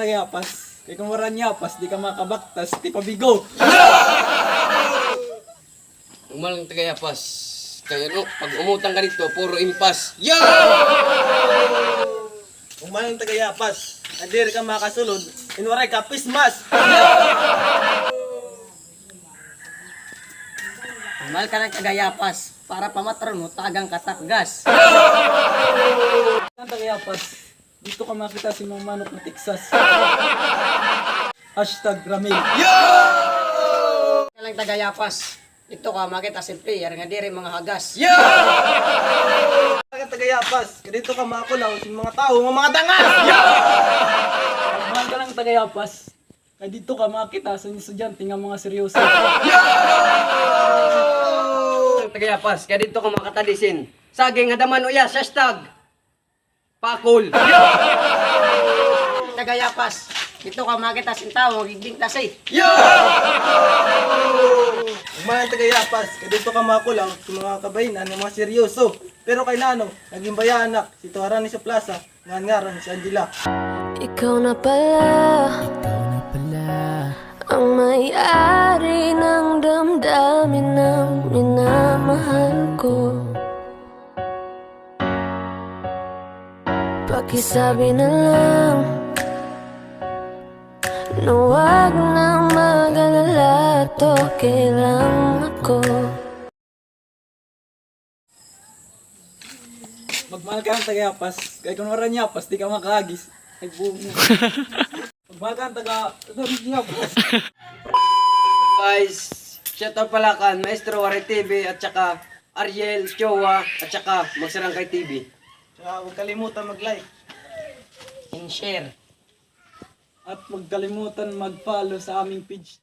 tagayapas. Kaya kung wala nyapas, di ka makabaktas, di pabigo. Umalang tagayapas. Kaya no, pag umutang ka dito, puro impas. Umalang tagayapas. Adir ka makasulod. Inwaray ka pismas. Mahal ka ng tagayapas para pamatron mo tagang katakgas. Ang tagayapas, dito ka makita si Mang Manok na Texas. #Ramil. Ka lang tagayapas. Ito ka makita si player nga diri mga hagas. Umalang tagayapas. Dito ka makulaw sa mga tao ng mga dangas. Mahal ka ng tagayapas. Kaya dito ka makita sa estudyante nga mga seryoso. Tagayapas, kaya dito ka makatalisin. Saging hadaman uyas, #Pakol. Tagayapas. Ito ka makita si tao magiging tasay. Umalang tagayapas. Dito ka makulaw sa mga kabayinan ng mga seryoso. Pero kay Nano, naging bayanak. Si Tuharani sa plaza. Ngangaran si Angela. Ikaw na pala ang may-ari ng damdamin ng minamahal ko. Pakisabi na lang na huwag nang mag-alala, to okay lang ako. Magmahal ka ng tagayapas. Kaya kung wala nyapas, di ka makahagis. Ay buong mo. Magmahal ka ng tagayapas. Guys, shout out pala kan Maestro Wari TV at saka Ariel Chowa at saka Magsarangkay TV. Tsaka huwag kalimutan mag-like. And share. At huwag kalimutan mag-follow sa aming page.